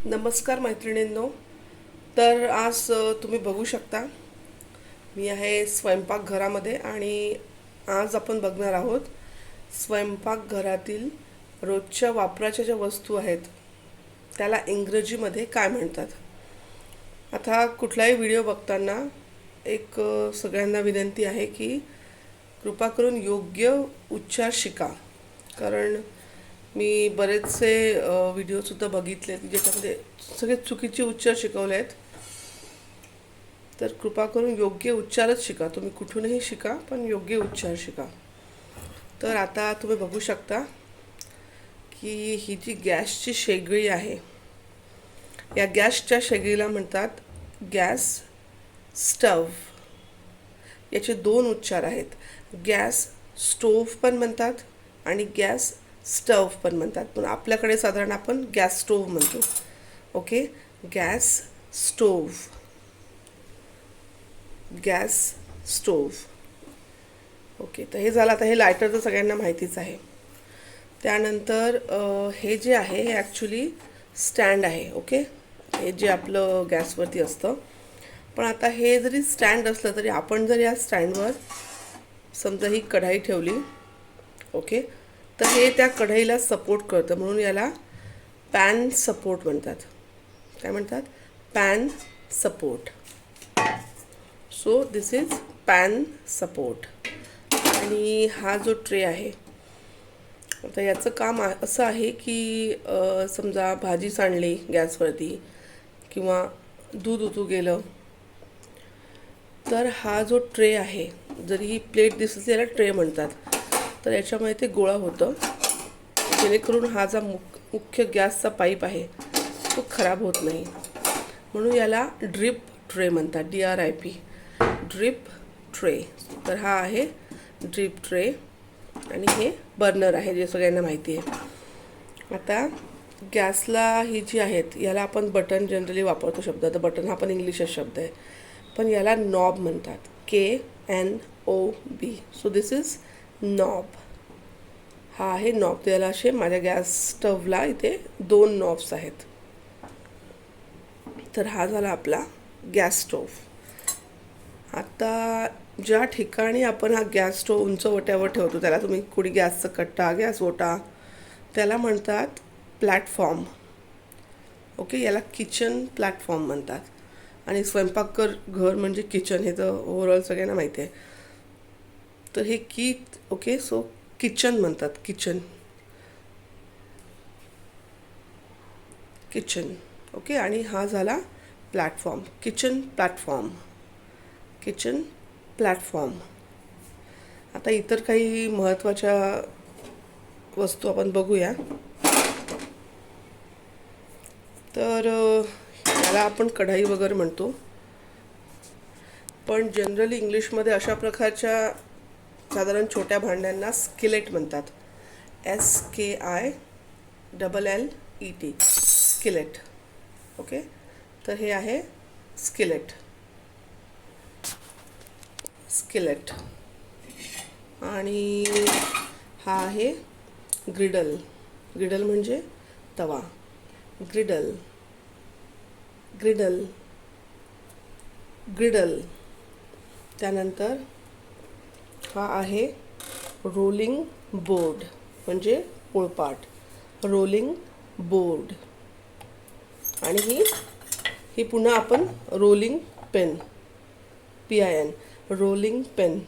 नमस्कार मैत्रिणींनो. तर आज तुम्ही बघू शकता मी आहे स्वयंपाकघरामध्ये आणि आज आपण बघणार आहोत स्वयंपाकघरातील रोजच्या वापराच्या ज्या वस्तू आहेत त्याला इंग्रजीमध्ये काय म्हणतात. आता कुठलाही व्हिडिओ बघताना एक सगळ्यांना विनंती आहे की कृपा करून योग्य उच्चार शिका. कारण मी बरेचसे व्हिडिओसुद्धा बघितले की ज्याच्यामध्ये सगळे चुकीचे उच्चार शिकवले आहेत. तर कृपा करून योग्य उच्चारच शिका. तुम्ही कुठूनही शिका पण योग्य उच्चार शिका. तर आता तुम्ही बघू शकता की ही जी गॅसची शेगडी आहे या गॅसच्या शेगडीला म्हणतात गॅस स्टव. याचे दोन उच्चार आहेत. गॅस स्टोव्ह पण म्हणतात आणि गॅस स्टव पण म्हणतात, पण आपल्याकडे साधारण आपण गॅस स्टोव्ह म्हणतो. Okay, gas stove, gas stove. Okay, तर हे झालं. आता हे लायटर तर सगळ्यांना माहितीच आहे. त्यानंतर हे जे आहे हे ॲक्च्युली स्टँड आहे. ओके, हे जे आपलं गॅसवरती असतं. पण आता हे जरी स्टँड असलं तरी आपण जर या स्टँडवर समजा ही कढाई ठेवली, ओके, तर हे त्या कढईला सपोर्ट करतं, म्हणून याला पॅन सपोर्ट म्हणतात. काय म्हणतात? Pan support. So this is pan support. आणि हा जो ट्रे आहे आता याचं काम असं आहे की समजा भाजी सांडली गॅसवरती किंवा दूध उतू गेलं तर हा जो ट्रे आहे, जरी ही प्लेट दिसली याला ट्रे म्हणतात, तर याच्यामुळे ते गोळा होतं जेणेकरून हा जो मुख्य गॅसचा पाईप आहे तो खराब होत नाही. म्हणून याला ड्रिप ट्रे म्हणतात. DRIP, drip tray. तर हा आहे ड्रिप ट्रे आणि हे बर्नर आहे जे सगळ्यांना माहिती आहे. आता गॅसला ही जी आहेत याला आपण बटन जनरली वापरतो शब्द. तर बटन हा पण इंग्लिशच शब्द आहे, पण याला नॉब म्हणतात. KNOB. So this is knob. हा आहे नॉब. त्याला असे माझ्या गॅस स्टवला इथे दोन नॉब्स आहेत. तर हा झाला आपला गॅस स्टोव्ह. आता ज्या ठिकाणी आपण हा गॅस स्टोव्ह उंच ओट्यावर ठेवतो त्याला तुम्ही कुणी गॅसचा कट्टा, गॅस ओटा, त्याला म्हणतात प्लॅटफॉर्म. ओके, याला किचन प्लॅटफॉर्म म्हणतात. आणि स्वयंपाकघर म्हणजे किचन, हे तर ओव्हरऑल सगळ्यांना माहिती आहे. तर हे ओके, सो किचन म्हणतात. Kitchen, kitchen. ओके, आणि हा झाला platform. Kitchen platform, kitchen platform. आता इतर काही महत्त्वाच्या वस्तू आपण बघूया. तर याला आपण कढाई वगैरे म्हणतो, पण जनरली इंग्लिशमध्ये अशा प्रकारच्या साधारण छोट्या भांड्यांना स्किलेट म्हणतात. SKILLET, skillet. ओके, तर हे आहे स्किलेट, स्किलेट. आणि हा आहे ग्रिडल. ग्रिडल म्हणजे तवा. ग्रिडल, ग्रिडल, ग्रिडल. त्यानंतर हा आहे रोलिंग बोर्ड म्हणजे पोळपाट. Rolling board. आणि ही पुन्हा आपण rolling pen, PIN, rolling pen.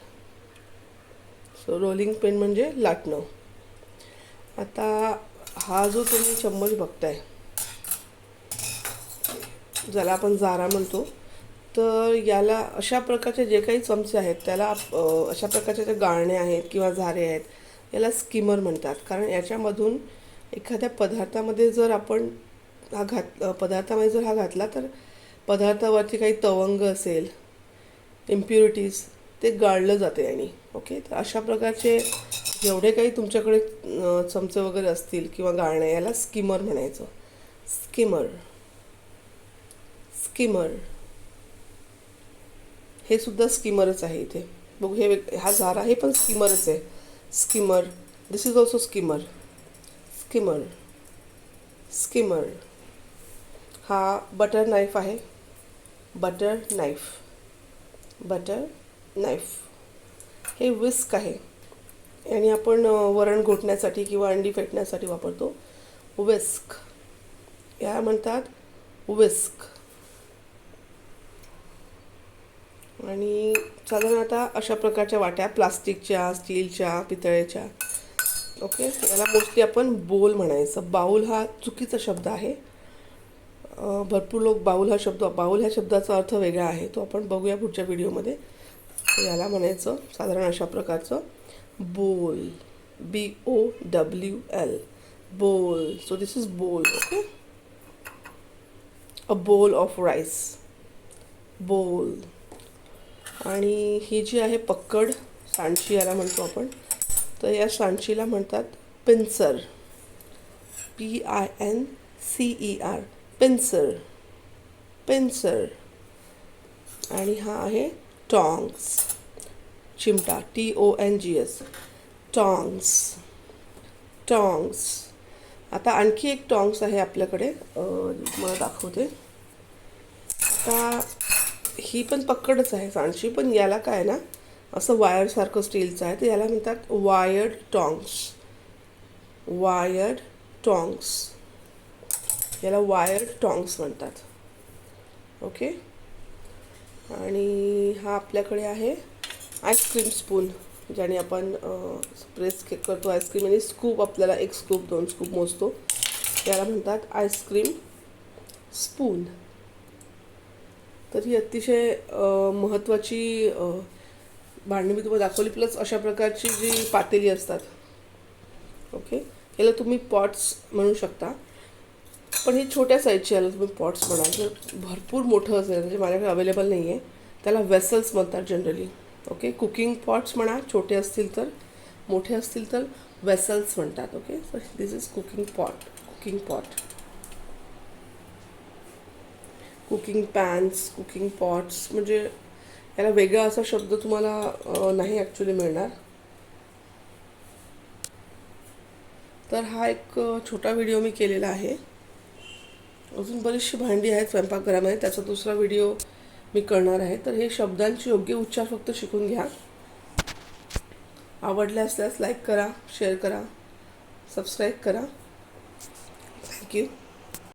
So rolling pen म्हणजे लाटणं. आता हा जो तुम्ही चम्मच बघताय ज्याला आपण जारा म्हणतो, तर याला अशा प्रकारचे जे काही चमचे आहेत त्याला अशा प्रकारचे जे गाळणे आहेत किंवा झारे आहेत याला स्किमर म्हणतात. कारण याच्यामधून एखाद्या पदार्थामध्ये जर आपण पदार्थामध्ये जर हा घातला तर पदार्थावरती काही तवंग असेल, इम्प्युरिटीज, ते गाळलं जाते. आणि ओके, तर अशा प्रकारचे जेवढे काही तुमच्याकडे चमचे वगैरे असतील किंवा गाळणे याला स्किमर म्हणायचं. Skimmer, skimmer. हे सुद्धा स्किमरच आहे. इथे बघू, हे हा झारा हे पण स्किमरच आहे. Skimmer, this is also skimmer. Skimmer, skimmer. हा बटर नाईफ आहे. Butter knife. Butter knife. हे विस्क आहे. आणि आपण वरण घोटण्यासाठी किंवा अंडी फेटण्यासाठी वापरतो. विस्क. याला म्हणतात विस्क. आणि साधारण आता अशा प्रकारच्या वाट्या, प्लास्टिकच्या, स्टीलच्या, पितळेच्या. ओके. याला मोस्टली आपण बोल म्हणायचं. बाऊल हा चुकीचा शब्द आहे. भरपूर लोक बाऊल ह्या शब्दाचा अर्थ वेगळा आहे. तो आपण बघूया पुढच्या व्हिडिओमध्ये. याला म्हणायचं साधारण अशा प्रकारचं बोल. BOWL. बोल. सो दिस इज बोल. Okay. A bowl of rice. बोल. आणि ही जी आहे पक्कड, सांडशी याला म्हणतो आपण. तर या सांडशीला म्हणतात पिन्सर. PINCER. पिन्सर. पिन्सर. आणि हा आहे टॉंग्स. चिमटा. TONGS. टॉंग्स. टॉंग्स. आता आणखी एक टॉंग्स आहे आपल्याकडे, मला दाखवते. आता ही पण पक्कडच आहे सांडशी, पण याला काय ना असं वायरसारखं स्टीलचं आहे. तर याला म्हणतात वायर्ड टॉंग्स. वायर्ड टॉंग्स. याला वायर्ड टॉंग्स म्हणतात. ओके. आणि हा आपल्याकडे आहे आईस्क्रीम स्पून, ज्याने आपण प्रेस करतो आईस्क्रीम. आणि स्कूप, आपल्याला 1 स्कूप 2 स्कूप मोजतो. याला म्हणतात आईस्क्रीम स्पून. तर ही अतिशय महत्त्वाची भांडी मी तुम्हाला दाखवली. प्लस अशा प्रकारची जी पातेली असतात. ओके. याला तुम्ही पॉट्स म्हणू शकता, पण ही छोट्या साईजची याला तुम्ही पॉट्स म्हणाल. जर भरपूर मोठं असेल, म्हणजे माझ्याकडे अवेलेबल नाही आहे, त्याला वेसल्स म्हणतात जनरली. ओके. कुकिंग पॉट्स म्हणा छोटे असतील तर, मोठे असतील तर वेसल्स म्हणतात. Okay. So this is cooking pot. Cooking pot. Cooking pens, cooking pots, म्हणजे याला वेगळा असा शब्द तुम्हाला नाही ॲक्च्युली मिळणार. तर हा एक छोटा व्हिडिओ मी केलेला आहे. अजून बरीचशी भांडी आहेत स्वयंपाकघरामध्ये, त्याचा दुसरा व्हिडिओ मी करणार आहे. तर हे शब्दांचे योग्य उच्चार फक्त शिकून घ्या. आवडले असल्यास लाईक करा, शेअर करा, सबस्क्राईब करा. थँक्यू.